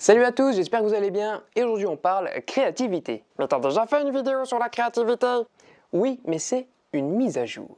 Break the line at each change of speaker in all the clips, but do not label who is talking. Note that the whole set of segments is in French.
Salut à tous, j'espère que vous allez bien et aujourd'hui on parle créativité. Mais t'as déjà fait une vidéo sur la créativité? Oui, mais c'est une mise à jour.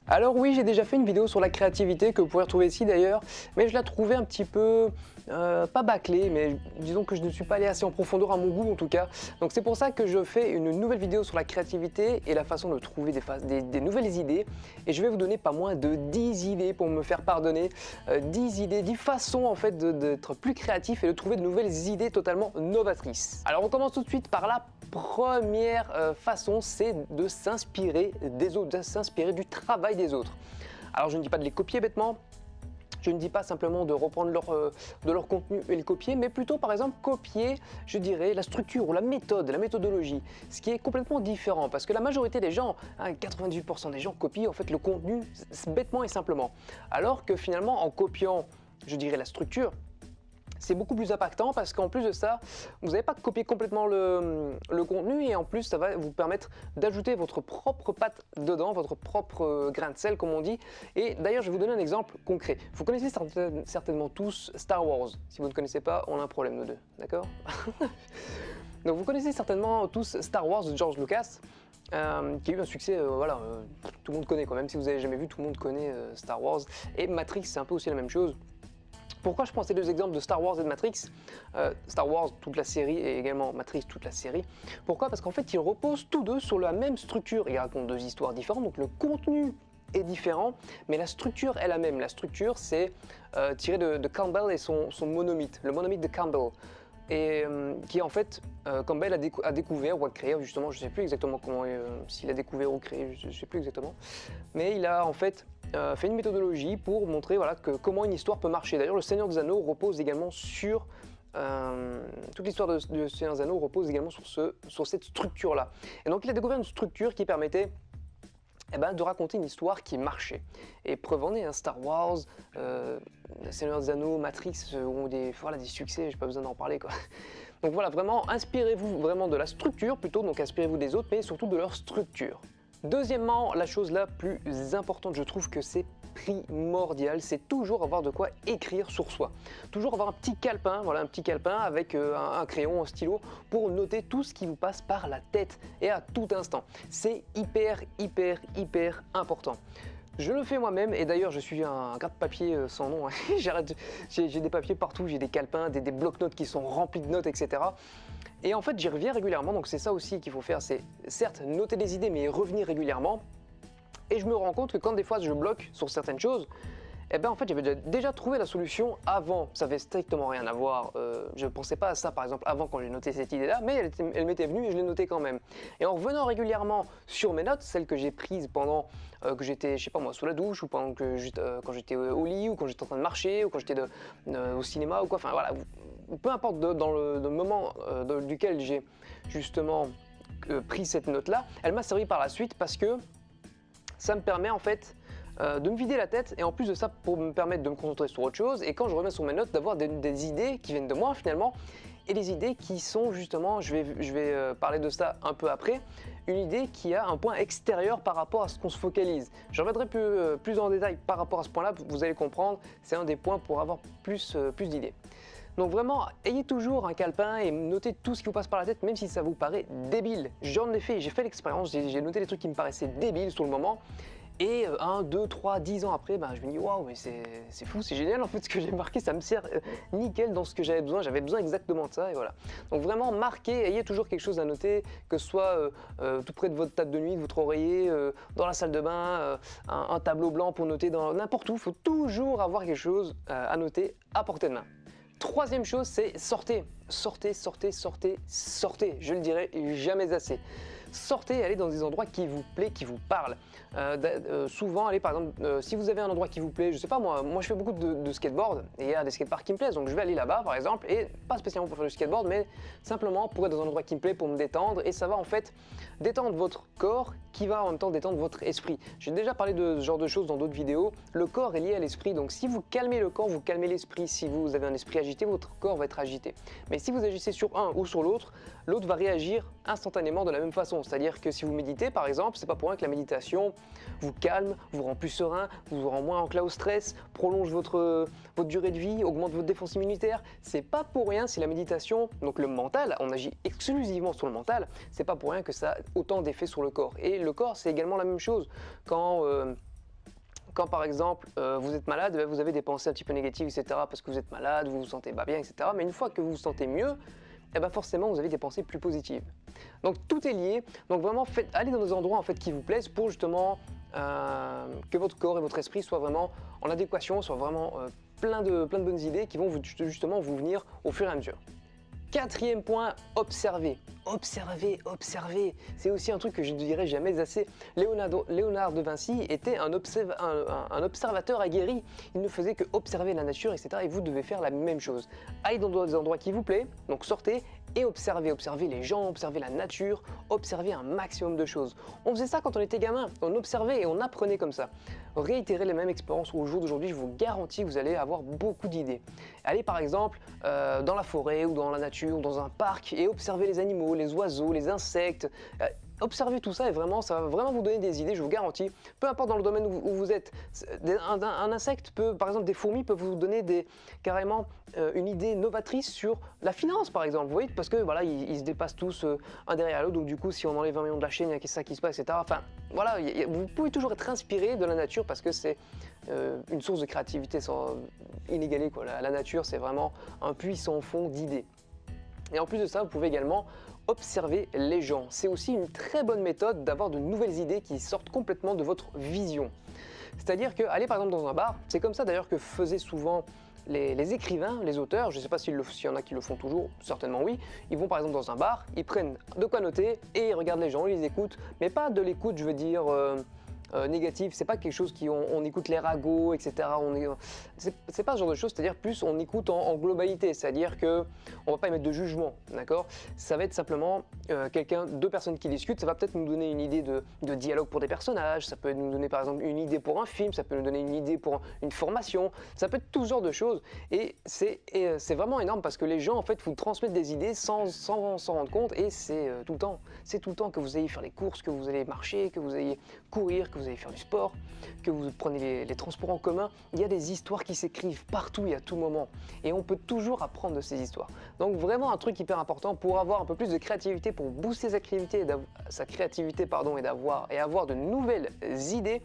Alors oui, j'ai déjà fait une vidéo sur la créativité que vous pouvez retrouver ici d'ailleurs, mais je la trouvais un petit peu, pas bâclée, mais disons que je ne suis pas allé assez en profondeur à mon goût en tout cas. Donc c'est pour ça que je fais une nouvelle vidéo sur la créativité et la façon de trouver des nouvelles idées. Et je vais vous donner pas moins de 10 idées pour me faire pardonner, 10 idées, 10 façons en fait d'être plus créatif et de trouver de nouvelles idées totalement novatrices. Alors on commence tout de suite par la première façon, c'est de s'inspirer des autres, de s'inspirer du travail des autres. Alors je ne dis pas de les copier bêtement, je ne dis pas simplement de reprendre de leur contenu et le copier, mais plutôt par exemple copier, je dirais, la structure ou la méthode, la méthodologie, ce qui est complètement différent parce que la majorité des gens, 98% des gens copient en fait le contenu bêtement et simplement. Alors que finalement en copiant, je dirais, la structure, c'est beaucoup plus impactant parce qu'en plus de ça, vous n'avez pas copié complètement le contenu et en plus ça va vous permettre d'ajouter votre propre patte dedans, votre propre grain de sel comme on dit. Et d'ailleurs je vais vous donner un exemple concret. Vous connaissez certainement tous Star Wars. Si vous ne connaissez pas, on a un problème nous deux, d'accord? Donc vous connaissez certainement tous Star Wars de George Lucas. Qui a eu un succès, tout le monde connaît quoi. Même si vous n'avez jamais vu, tout le monde connaît Star Wars. Et Matrix, c'est un peu aussi la même chose. Pourquoi je prends ces deux exemples de Star Wars et de Matrix, Star Wars toute la série et également Matrix toute la série. Pourquoi? Parce qu'en fait ils reposent tous deux sur la même structure. Ils racontent deux histoires différentes, donc le contenu est différent, mais la structure est la même. La structure c'est tiré de Campbell et son monomythe, le monomythe de Campbell. Et qui en fait Campbell a découvert ou a créé, justement, je ne sais plus exactement comment, s'il a découvert ou créé, je ne sais plus exactement, mais il a en fait fait une méthodologie pour montrer voilà, comment une histoire peut marcher. D'ailleurs le Seigneur des Anneaux repose également sur, toute l'histoire de Seigneur des Anneaux repose également sur cette structure là. Et donc il a découvert une structure qui permettait de raconter une histoire qui marchait. Et preuve en est, hein, Star Wars, Seigneur des Anneaux, Matrix ont des succès, j'ai pas besoin d'en parler quoi. Donc voilà, vraiment inspirez-vous vraiment de la structure plutôt, donc inspirez-vous des autres, mais surtout de leur structure. Deuxièmement, la chose la plus importante, je trouve que c'est primordial, c'est toujours avoir de quoi écrire sur soi. Toujours avoir un petit calepin, voilà, un petit calepin avec un crayon, un stylo pour noter tout ce qui vous passe par la tête et à tout instant. C'est hyper important. Je le fais moi-même et d'ailleurs je suis un gratte-papier sans nom, j'ai des papiers partout, j'ai des calepins, des blocs-notes qui sont remplis de notes, etc. Et en fait j'y reviens régulièrement, donc c'est ça aussi qu'il faut faire, c'est certes noter des idées mais y revenir régulièrement. Et je me rends compte que quand des fois je bloque sur certaines choses, en fait j'avais déjà trouvé la solution avant, ça avait strictement rien à voir, je ne pensais pas à ça par exemple avant quand j'ai noté cette idée là, mais elle m'était venue et je l'ai notée quand même. Et en revenant régulièrement sur mes notes, celles que j'ai prises pendant que j'étais, je sais pas moi, sous la douche ou pendant que quand j'étais au lit ou quand j'étais en train de marcher ou quand j'étais au cinéma ou quoi, enfin voilà, peu importe dans le moment duquel j'ai justement pris cette note là, elle m'a servi par la suite parce que ça me permet en fait de me vider la tête et en plus de ça pour me permettre de me concentrer sur autre chose et quand je reviens sur mes notes d'avoir des idées qui viennent de moi finalement et des idées qui sont justement, je vais parler de ça un peu après, une idée qui a un point extérieur par rapport à ce qu'on se focalise. Je reviendrai plus en détail par rapport à ce point là, vous allez comprendre, c'est un des points pour avoir plus d'idées. Donc vraiment, ayez toujours un calepin et notez tout ce qui vous passe par la tête, même si ça vous paraît débile. J'en ai fait, j'ai fait l'expérience, j'ai noté des trucs qui me paraissaient débiles sur le moment. Et 1, 2, 3, 10 ans après, je me dis waouh, mais c'est fou, c'est génial en fait ce que j'ai marqué, ça me sert nickel dans ce que j'avais besoin exactement de ça et voilà. Donc vraiment marquez, ayez toujours quelque chose à noter, que ce soit tout près de votre table de nuit, de votre oreiller, dans la salle de bain, un tableau blanc pour noter dans n'importe où, il faut toujours avoir quelque chose à noter à portée de main. Troisième chose, c'est sortez, je le dirai jamais assez. Sortez, allez dans des endroits qui vous plaisent, qui vous parlent. Souvent, allez par exemple, si vous avez un endroit qui vous plaît, je sais pas moi je fais beaucoup de skateboard et il y a des skateparks qui me plaisent, donc je vais aller là-bas par exemple, et pas spécialement pour faire du skateboard, mais simplement pour être dans un endroit qui me plaît, pour me détendre, et ça va en fait détendre votre corps qui va en même temps détendre votre esprit. J'ai déjà parlé de ce genre de choses dans d'autres vidéos, le corps est lié à l'esprit, donc si vous calmez le corps, vous calmez l'esprit. Si vous avez un esprit agité, votre corps va être agité. Mais si vous agissez sur un ou sur l'autre, l'autre va réagir instantanément de la même façon. façon. C'est-à-dire que si vous méditez par exemple, c'est pas pour rien que la méditation vous calme, vous rend plus serein, vous rend moins enclin au stress, prolonge votre durée de vie, augmente votre défense immunitaire. C'est pas pour rien si la méditation, donc le mental, on agit exclusivement sur le mental, c'est pas pour rien que ça a autant d'effets sur le corps. Et le corps, c'est également la même chose. Quand par exemple vous êtes malade, vous avez des pensées un petit peu négatives, etc. parce que vous êtes malade, vous vous sentez pas bien, etc. Mais une fois que vous vous sentez mieux, forcément vous avez des pensées plus positives. Donc tout est lié. Donc vraiment allez dans des endroits en fait qui vous plaisent pour justement que votre corps et votre esprit soient vraiment en adéquation, soient vraiment plein de bonnes idées qui vont justement vous venir au fur et à mesure. Quatrième point, observer. Observer. C'est aussi un truc que je ne dirai jamais assez. Léonard de Vinci était un observateur aguerri. Il ne faisait que observer la nature, etc. Et vous devez faire la même chose. Allez dans des endroits qui vous plaisent, donc sortez et observez les gens, observez la nature, observez un maximum de choses. On faisait ça quand on était gamin, on observait et on apprenait comme ça. Réitérez les mêmes expériences au jour d'aujourd'hui, je vous garantis que vous allez avoir beaucoup d'idées. Allez par exemple dans la forêt ou dans la nature ou dans un parc et observez les animaux, les oiseaux, les insectes. Observez tout ça et vraiment, ça va vraiment vous donner des idées, je vous garantis. Peu importe dans le domaine où vous êtes, un insecte peut, par exemple des fourmis peuvent vous donner carrément une idée novatrice sur la finance par exemple, vous voyez, parce que voilà, ils se dépassent tous un derrière l'autre, donc du coup si on enlève 20 millions de la chaîne, il y a ça qui se passe, etc. Enfin voilà, vous pouvez toujours être inspiré de la nature parce que c'est une source de créativité inégalée, quoi. La nature, c'est vraiment un puits sans fond d'idées. Et en plus de ça, vous pouvez également observer les gens. C'est aussi une très bonne méthode d'avoir de nouvelles idées qui sortent complètement de votre vision. C'est-à-dire que, allez par exemple dans un bar, c'est comme ça d'ailleurs que faisaient souvent les écrivains, les auteurs, je ne sais pas s'il y en a qui le font toujours, certainement oui, ils vont par exemple dans un bar, ils prennent de quoi noter et ils regardent les gens, ils les écoutent, mais pas de l'écoute, je veux dire, négatif, c'est pas quelque chose on écoute les ragots, etc. C'est pas ce genre de choses, c'est-à-dire plus on écoute en globalité, c'est-à-dire que on va pas émettre de jugement, d'accord? Ça va être simplement deux personnes qui discutent, ça va peut-être nous donner une idée de dialogue pour des personnages, ça peut nous donner par exemple une idée pour un film, ça peut nous donner une idée pour une formation, ça peut être tout genre de choses et c'est vraiment énorme parce que les gens en fait vous transmettent des idées sans s'en rendre compte et c'est tout le temps que vous ayez faire les courses, que vous allez marcher, que vous ayez courir, que vous allez faire du sport, que vous prenez les transports en commun, il y a des histoires qui s'écrivent partout et à tout moment. Et on peut toujours apprendre de ces histoires. Donc vraiment un truc hyper important pour avoir un peu plus de créativité, pour booster sa créativité, et avoir de nouvelles idées.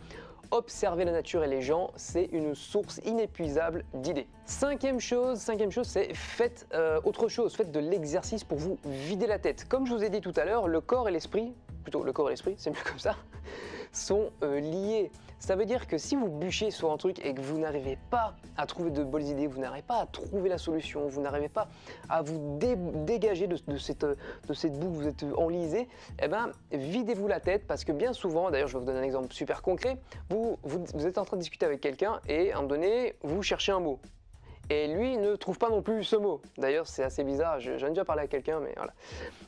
Observer la nature et les gens, c'est une source inépuisable d'idées. Cinquième chose, c'est faites autre chose, faites de l'exercice pour vous vider la tête. Comme je vous ai dit tout à l'heure, le corps et l'esprit, c'est mieux comme ça, sont liés. Ça veut dire que si vous bûchez sur un truc et que vous n'arrivez pas à trouver de bonnes idées, vous n'arrivez pas à trouver la solution, vous n'arrivez pas à vous dégager de cette boue que vous êtes enlisé, videz-vous la tête parce que bien souvent, d'ailleurs je vais vous donner un exemple super concret, vous êtes en train de discuter avec quelqu'un et à un moment donné, vous cherchez un mot. Et lui ne trouve pas non plus ce mot. D'ailleurs, c'est assez bizarre, j'en ai déjà parlé à quelqu'un, mais voilà.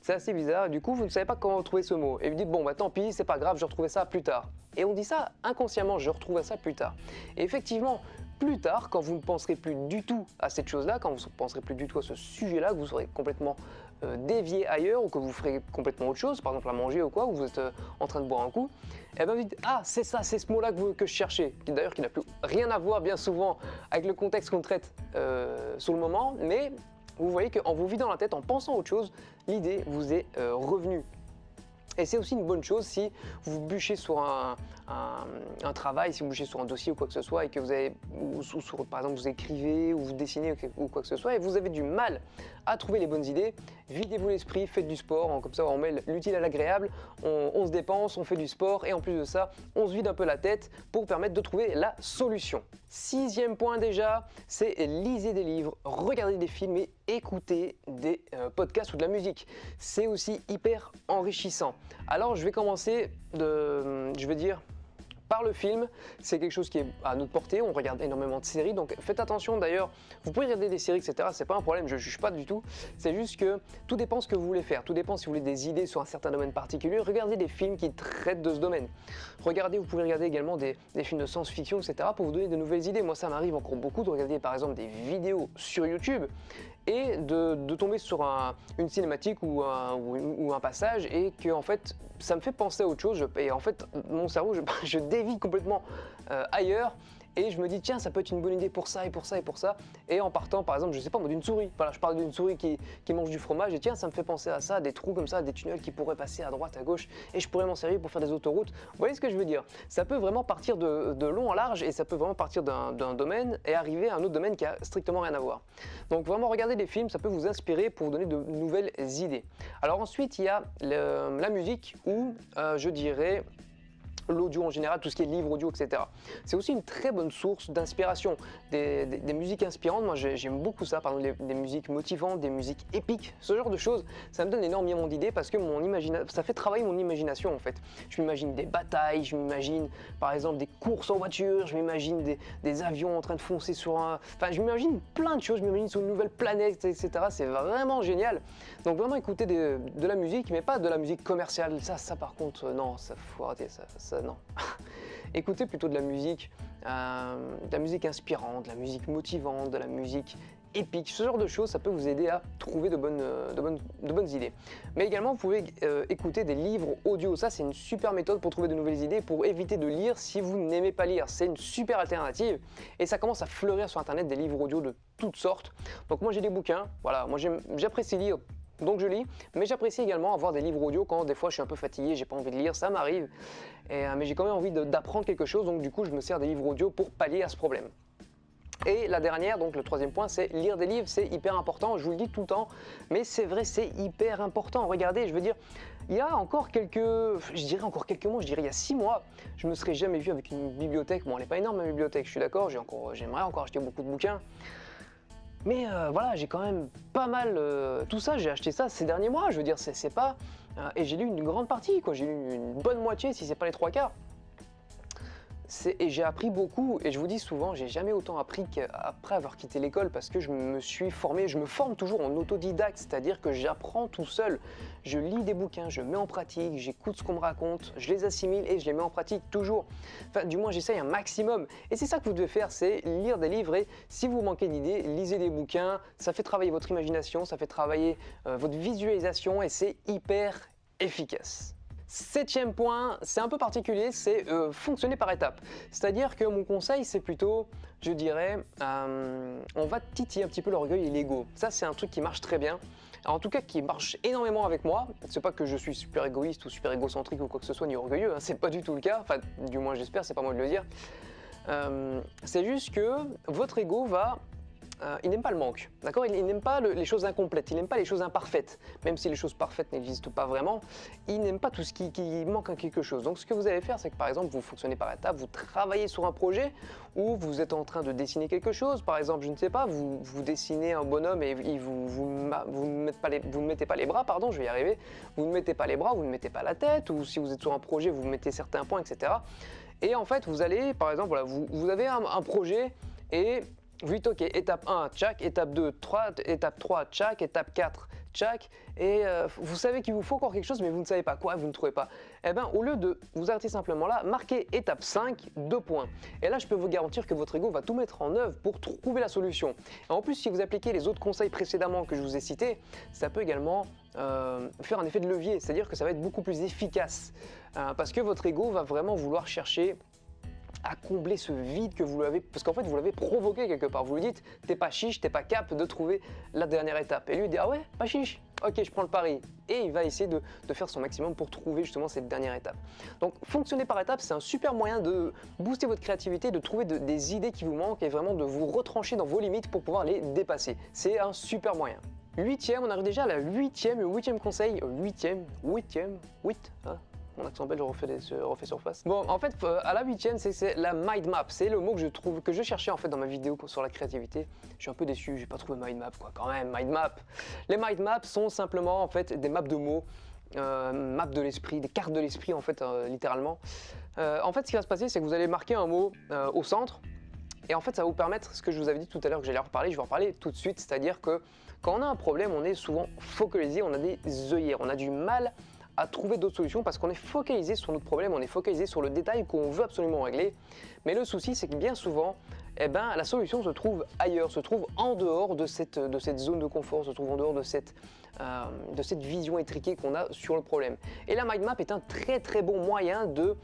C'est assez bizarre, du coup, vous ne savez pas comment trouver ce mot. Et vous dites, bon, tant pis, c'est pas grave, je retrouverai ça plus tard. Et on dit ça inconsciemment, je retrouverai ça plus tard. Et effectivement, plus tard, quand vous ne penserez plus du tout à cette chose-là, quand vous ne penserez plus du tout à ce sujet-là, que vous serez complètement dévié ailleurs ou que vous ferez complètement autre chose, par exemple à manger ou quoi, ou vous êtes en train de boire un coup, et vous dites, ah, c'est ça, c'est ce mot-là que je cherchais, d'ailleurs qui n'a plus rien à voir bien souvent avec le contexte qu'on traite sur le moment, mais vous voyez qu'en vous vidant la tête, en pensant à autre chose, l'idée vous est revenue. Et c'est aussi une bonne chose si vous bûchez sur un travail, si vous bûchez sur un dossier ou quoi que ce soit, et que vous avez, par exemple vous écrivez ou vous dessinez ou quoi que ce soit, et vous avez du mal à trouver les bonnes idées, videz-vous l'esprit, faites du sport, comme ça on mêle l'utile à l'agréable, on se dépense, on fait du sport, et en plus de ça, on se vide un peu la tête pour permettre de trouver la solution. Sixième point déjà, c'est lisez des livres, regardez des films et écoutez des podcasts ou de la musique. C'est aussi hyper enrichissant. Alors je vais commencer par le film, c'est quelque chose qui est à notre portée, on regarde énormément de séries, donc faites attention d'ailleurs, vous pouvez regarder des séries, etc., c'est pas un problème, je juge pas du tout, c'est juste que tout dépend ce que vous voulez faire, tout dépend si vous voulez des idées sur un certain domaine particulier, regardez des films qui traitent de ce domaine. Vous pouvez regarder également des films de science-fiction, etc., pour vous donner de nouvelles idées. Moi ça m'arrive encore beaucoup de regarder par exemple des vidéos sur YouTube, et de tomber sur une cinématique ou un passage et que en fait ça me fait penser à autre chose et en fait mon cerveau je dévie complètement ailleurs. Et je me dis tiens ça peut être une bonne idée pour ça et pour ça et pour ça, et en partant par exemple je sais pas moi d'une souris, voilà je parle d'une souris qui mange du fromage et tiens ça me fait penser à ça, des trous comme ça, des tunnels qui pourraient passer à droite à gauche et je pourrais m'en servir pour faire des autoroutes. Vous voyez ce que je veux dire? Ça peut vraiment partir de long en large et ça peut vraiment partir d'un domaine et arriver à un autre domaine qui a strictement rien à voir. Donc vraiment regarder des films, ça peut vous inspirer pour vous donner de nouvelles idées. Alors ensuite il y a la musique ou je dirais l'audio en général, tout ce qui est livre audio, etc. C'est aussi une très bonne source d'inspiration. Des musiques inspirantes, moi j'aime beaucoup ça, par exemple des musiques motivantes, des musiques épiques, ce genre de choses, ça me donne énormément d'idées parce que ça fait travailler mon imagination en fait. Je m'imagine des batailles, je m'imagine par exemple des courses en voiture, je m'imagine des avions en train de foncer sur un... Enfin je m'imagine plein de choses, je m'imagine sur une nouvelle planète, etc. C'est vraiment génial. Donc vraiment écouter de la musique, mais pas de la musique commerciale, ça par contre, non, ça faut arrêter ça non. Écoutez plutôt de la musique inspirante, de la musique motivante, de la musique épique, ce genre de choses, ça peut vous aider à trouver de bonnes idées. Mais également, vous pouvez écouter des livres audio. Ça, c'est une super méthode pour trouver de nouvelles idées, pour éviter de lire si vous n'aimez pas lire. C'est une super alternative et ça commence à fleurir sur Internet des livres audio de toutes sortes. Donc moi, j'ai des bouquins. Voilà, moi j'apprécie lire. Donc je lis, mais j'apprécie également avoir des livres audio quand des fois je suis un peu fatigué, j'ai pas envie de lire, ça m'arrive, mais j'ai quand même envie d'apprendre quelque chose, donc du coup je me sers des livres audio pour pallier à ce problème. Et la dernière, donc le troisième point, c'est lire des livres, c'est hyper important, je vous le dis tout le temps, mais c'est vrai, c'est hyper important. Regardez, je veux dire, il y a encore quelques mois, je dirais il y a 6 mois, je me serais jamais vu avec une bibliothèque. Bon, elle n'est pas énorme ma bibliothèque, je suis d'accord, j'aimerais encore acheter beaucoup de bouquins. Mais voilà, j'ai quand même pas mal... tout ça, j'ai acheté ça ces derniers mois, je veux dire, c'est pas... et j'ai lu une grande partie, quoi, j'ai lu une bonne moitié, si c'est pas les 3/4. Et j'ai appris beaucoup, et je vous dis souvent, j'ai jamais autant appris qu'après avoir quitté l'école parce que je me suis formé, je me forme toujours en autodidacte, c'est-à-dire que j'apprends tout seul. Je lis des bouquins, je mets en pratique, j'écoute ce qu'on me raconte, je les assimile et je les mets en pratique toujours. Enfin, du moins, j'essaye un maximum. Et c'est ça que vous devez faire, c'est lire des livres et si vous manquez d'idées, lisez des bouquins, ça fait travailler votre imagination, ça fait travailler votre visualisation et c'est hyper efficace. 7e point, c'est un peu particulier, c'est fonctionner par étapes. C'est-à-dire que mon conseil, c'est plutôt, je dirais, on va titiller un petit peu l'orgueil et l'ego. Ça, c'est un truc qui marche très bien. En tout cas, qui marche énormément avec moi. C'est pas que je suis super égoïste ou super égocentrique ou quoi que ce soit, ni orgueilleux, hein, c'est pas du tout le cas. Enfin, du moins, j'espère, c'est pas moi de le dire. C'est juste que votre ego va... il n'aime pas le manque, d'accord? Il n'aime pas les choses incomplètes, il n'aime pas les choses imparfaites, même si les choses parfaites n'existent pas vraiment, il n'aime pas tout ce qui manque à quelque chose. Donc ce que vous allez faire, c'est que par exemple, vous fonctionnez par étapes, vous travaillez sur un projet, ou vous êtes en train de dessiner quelque chose, par exemple, je ne sais pas, vous dessinez un bonhomme et vous ne mettez pas les bras, pardon, je vais y arriver, vous ne mettez pas les bras, vous ne mettez pas la tête, ou si vous êtes sur un projet, vous mettez certains points, etc. Et en fait, vous allez, par exemple, voilà, vous avez un projet et... vous dites ok, étape 1, tchac, étape 2, 3, étape 3, tchac, étape 4, tchac, et vous savez qu'il vous faut encore quelque chose, mais vous ne savez pas quoi, vous ne trouvez pas. Eh bien, au lieu de vous arrêter simplement là, marquez étape 5, 2 points. Et là, je peux vous garantir que votre ego va tout mettre en œuvre pour trouver la solution. Et en plus, si vous appliquez les autres conseils précédemment que je vous ai cités, ça peut également faire un effet de levier, c'est-à-dire que ça va être beaucoup plus efficace, parce que votre ego va vraiment vouloir chercher à combler ce vide que vous l'avez, parce qu'en fait vous l'avez provoqué quelque part, vous lui dites t'es pas chiche, t'es pas cap de trouver la dernière étape, et lui il dit ah ouais, pas chiche, ok je prends le pari, et il va essayer de faire son maximum pour trouver justement cette dernière étape. Donc fonctionner par étapes, c'est un super moyen de booster votre créativité, de trouver des idées qui vous manquent et vraiment de vous retrancher dans vos limites pour pouvoir les dépasser. C'est un super moyen. 8e, on arrive déjà à le 8e conseil, 8, hein. Mon accent belge refait surface. Bon, en fait, à la 8e, c'est la mind map. C'est le mot que je cherchais en fait dans ma vidéo sur la créativité. Je suis un peu déçu, j'ai pas trouvé mind map quoi. Quand même, mind map. Les mind maps sont simplement en fait des maps de mots, maps de l'esprit, des cartes de l'esprit en fait, littéralement. En fait, ce qui va se passer, c'est que vous allez marquer un mot au centre. Et en fait, ça va vous permettre, ce que je vous avais dit tout à l'heure que j'allais en reparler, je vais en reparler tout de suite, c'est-à-dire que quand on a un problème, on est souvent focalisé, on a des œillères, on a du mal à trouver d'autres solutions parce qu'on est focalisé sur notre problème, on est focalisé sur le détail qu'on veut absolument régler. Mais le souci, c'est que bien souvent, la solution se trouve ailleurs, se trouve en dehors de cette zone de confort, se trouve en dehors de cette vision étriquée qu'on a sur le problème. Et la mind map est un très bon moyen de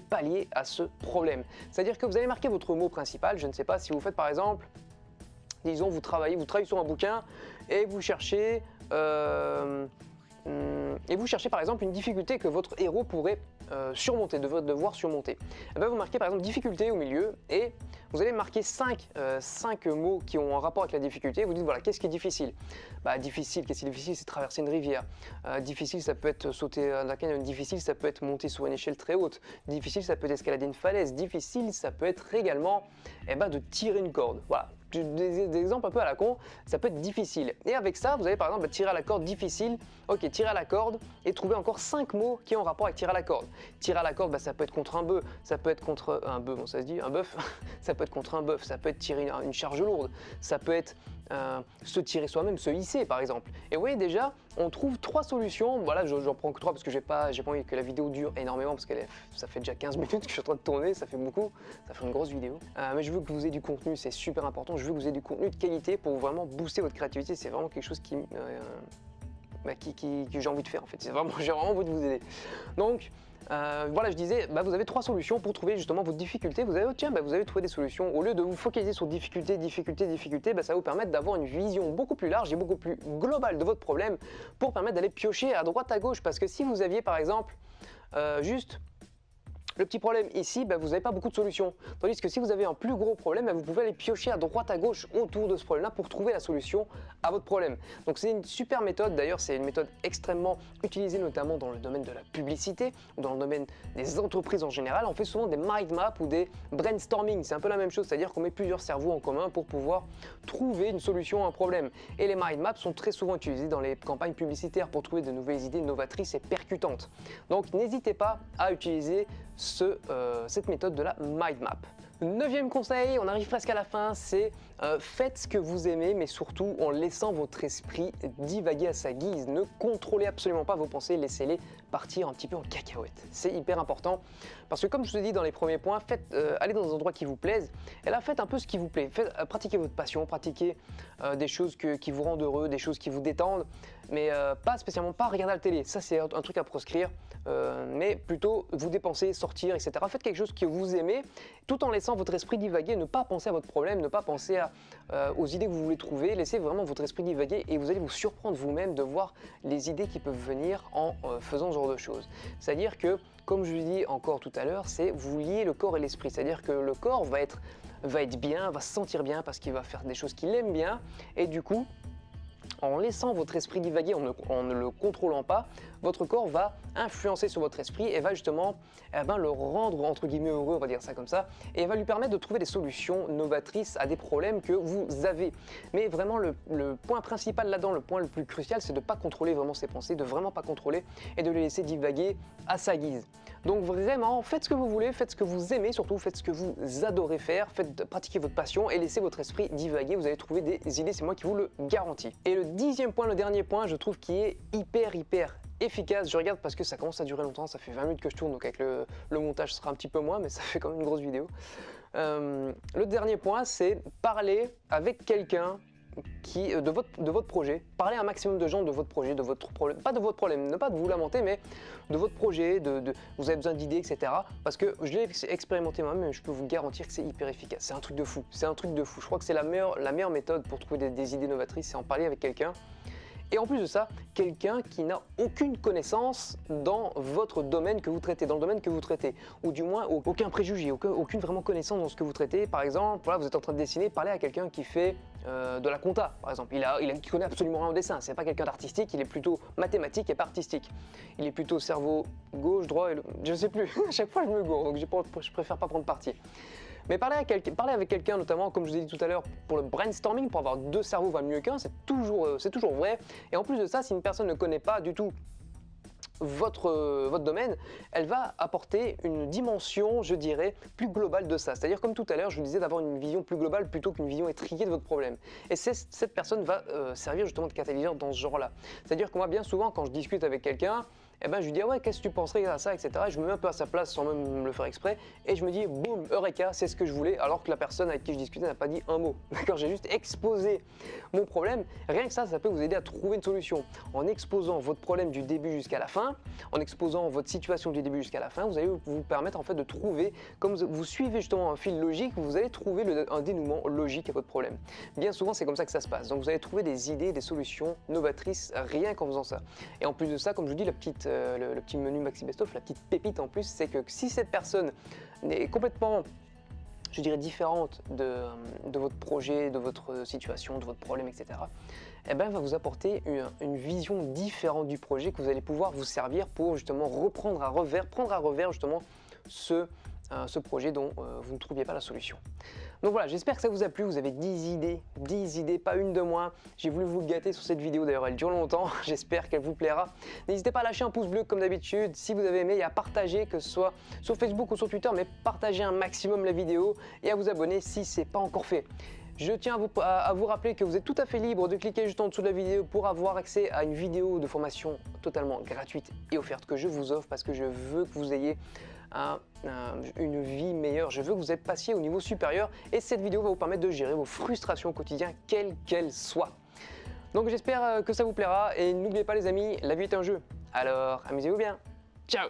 pallier à ce problème. C'est-à-dire que vous allez marquer votre mot principal. Je ne sais pas si vous faites par exemple, disons vous travaillez sur un bouquin et vous cherchez par exemple une difficulté que votre héros pourrait surmonter, devoir surmonter. Et bien, vous marquez par exemple difficulté au milieu et vous allez marquer 5 mots qui ont un rapport avec la difficulté. Vous dites voilà, qu'est-ce qui est difficile? Difficile, qu'est-ce qui est difficile? C'est traverser une rivière. Difficile, ça peut être sauter un canyon. Difficile, ça peut être monter sur une échelle très haute. Difficile, ça peut être escalader une falaise. Difficile, ça peut être également de tirer une corde. Voilà. Des exemples un peu à la con, ça peut être difficile. Et avec ça, vous allez par exemple tirer à la corde difficile, ok, tirer à la corde et trouver encore 5 mots qui ont rapport avec tirer à la corde. Tirer à la corde, ça peut être contre un bœuf, ça peut être contre un bœuf, bon ça se dit, un bœuf, ça peut être contre un bœuf, ça peut être tirer une charge lourde, ça peut être se tirer soi-même, se hisser par exemple. Et vous voyez déjà, on trouve 3 solutions, voilà, j'en prends que 3 parce que j'ai pas envie que la vidéo dure énormément parce que ça fait déjà 15 minutes que je suis en train de tourner, ça fait beaucoup, ça fait une grosse vidéo. Mais je veux que vous ayez du contenu, c'est super important, je veux que vous ayez du contenu de qualité pour vraiment booster votre créativité, c'est vraiment quelque chose que j'ai envie de faire en fait, j'ai vraiment envie de vous aider. Donc voilà, je disais, vous avez 3 solutions pour trouver justement votre difficulté. Vous avez, vous avez trouvé des solutions. Au lieu de vous focaliser sur difficulté, ça va vous permettre d'avoir une vision beaucoup plus large et beaucoup plus globale de votre problème pour permettre d'aller piocher à droite à gauche. Parce que si vous aviez par exemple juste le petit problème ici, vous n'avez pas beaucoup de solutions. Tandis que si vous avez un plus gros problème, vous pouvez aller piocher à droite à gauche autour de ce problème-là pour trouver la solution à votre problème. Donc c'est une super méthode, d'ailleurs c'est une méthode extrêmement utilisée notamment dans le domaine de la publicité ou dans le domaine des entreprises en général. On fait souvent des mind maps ou des brainstorming, c'est un peu la même chose, c'est-à-dire qu'on met plusieurs cerveaux en commun pour pouvoir trouver une solution à un problème. Et les mind maps sont très souvent utilisés dans les campagnes publicitaires pour trouver de nouvelles idées novatrices et percutantes. Donc n'hésitez pas à utiliser cette méthode de la mind map. 9e conseil, on arrive presque à la fin, c'est faites ce que vous aimez, mais surtout en laissant votre esprit divaguer à sa guise. Ne contrôlez absolument pas vos pensées, laissez-les partir un petit peu en cacahuète. C'est hyper important parce que comme je vous ai dit dans les premiers points, allez dans des endroits qui vous plaisent et là faites un peu ce qui vous plaît. Pratiquez votre passion, pratiquez des choses qui vous rendent heureux, des choses qui vous détendent, mais pas spécialement pas regarder la télé. Ça c'est un truc à proscrire, mais plutôt vous dépenser, sortir, etc. Faites quelque chose que vous aimez tout en laissant votre esprit divaguer, ne pas penser à votre problème, ne pas penser aux idées que vous voulez trouver, laissez vraiment votre esprit divaguer et vous allez vous surprendre vous-même de voir les idées qui peuvent venir en faisant ce genre de choses. C'est-à-dire que, comme je vous dis encore tout à l'heure, c'est vous liez le corps et l'esprit, c'est-à-dire que le corps va être bien, va se sentir bien parce qu'il va faire des choses qu'il aime bien et du coup, en laissant votre esprit divaguer, en ne le contrôlant pas, votre corps va influencer sur votre esprit et va justement le rendre entre guillemets heureux, on va dire ça comme ça, et va lui permettre de trouver des solutions novatrices à des problèmes que vous avez. Mais vraiment le point principal là-dedans, le point le plus crucial, c'est de ne pas contrôler vraiment ses pensées, de vraiment pas contrôler et de les laisser divaguer à sa guise. Donc vraiment, faites ce que vous voulez, faites ce que vous aimez, surtout faites ce que vous adorez faire, pratiquez votre passion et laissez votre esprit divaguer, vous allez trouver des idées, c'est moi qui vous le garantis. Et le 10e point, le dernier point, je trouve qui est hyper efficace. Je regarde parce que ça commence à durer longtemps, ça fait 20 minutes que je tourne, donc avec le montage ce sera un petit peu moins, mais ça fait quand même une grosse vidéo. Le dernier point, c'est parler avec quelqu'un de votre projet, parler à un maximum de gens de votre projet, de votre problème, pas de votre problème, ne pas de vous lamenter, mais de votre projet, vous avez besoin d'idées, etc. Parce que je l'ai expérimenté moi-même et je peux vous garantir que c'est hyper efficace. C'est un truc de fou, c'est un truc de fou. Je crois que c'est la meilleure méthode pour trouver des idées novatrices, c'est en parler avec quelqu'un. Et en plus de ça, quelqu'un qui n'a aucune connaissance dans votre domaine que vous traitez, dans le domaine que vous traitez, ou du moins aucun préjugé, aucune vraiment connaissance dans ce que vous traitez. Par exemple, voilà, vous êtes en train de dessiner, parlez à quelqu'un qui fait de la compta, par exemple. Il connaît absolument rien au dessin, c'est pas quelqu'un d'artistique, il est plutôt mathématique et pas artistique. Il est plutôt cerveau gauche, droit, je sais plus, à chaque fois je me gourre, donc je préfère pas prendre parti. Mais parler avec quelqu'un, notamment, comme je vous ai dit tout à l'heure, pour le brainstorming, pour avoir 2 cerveaux va mieux qu'un, c'est toujours vrai. Et en plus de ça, si une personne ne connaît pas du tout votre domaine, elle va apporter une dimension, je dirais, plus globale de ça. C'est-à-dire, comme tout à l'heure, je vous disais d'avoir une vision plus globale plutôt qu'une vision étriquée de votre problème. Et cette personne va servir justement de catalyseur dans ce genre-là. C'est-à-dire que moi, bien souvent, quand je discute avec quelqu'un, eh ben, je lui dis, ah ouais, qu'est-ce que tu penserais à ça, etc. Et je me mets un peu à sa place sans même le faire exprès. Et je me dis, boum, eureka, c'est ce que je voulais, alors que la personne avec qui je discutais n'a pas dit un mot. D'accord, j'ai juste exposé mon problème. Rien que ça peut vous aider à trouver une solution. En exposant votre problème du début jusqu'à la fin, en exposant votre situation du début jusqu'à la fin, vous allez vous permettre en fait de trouver, comme vous suivez justement un fil logique, vous allez trouver un dénouement logique à votre problème. Bien souvent, c'est comme ça que ça se passe. Donc vous allez trouver des idées, des solutions novatrices rien qu'en faisant ça. Et en plus de ça, comme je vous dis, le petit menu Maxi Best Of, la petite pépite en plus, c'est que si cette personne est complètement, je dirais, différente de votre projet, de votre situation, de votre problème, etc., eh ben, elle va vous apporter une vision différente du projet que vous allez pouvoir vous servir pour justement prendre à revers justement ce projet dont vous ne trouviez pas la solution. Donc voilà, j'espère que ça vous a plu, vous avez 10 idées, pas une de moins. J'ai voulu vous gâter sur cette vidéo, d'ailleurs elle dure longtemps, j'espère qu'elle vous plaira. N'hésitez pas à lâcher un pouce bleu comme d'habitude, si vous avez aimé, et à partager, que ce soit sur Facebook ou sur Twitter, mais partagez un maximum la vidéo et à vous abonner si ce n'est pas encore fait. Je tiens à vous rappeler que vous êtes tout à fait libre de cliquer juste en dessous de la vidéo pour avoir accès à une vidéo de formation totalement gratuite et offerte que je vous offre parce que je veux que vous ayez une vie meilleure, je veux que vous passiez au niveau supérieur et cette vidéo va vous permettre de gérer vos frustrations au quotidien, quelles qu'elles soient. Donc j'espère que ça vous plaira et n'oubliez pas les amis, la vie est un jeu, alors amusez-vous bien, ciao!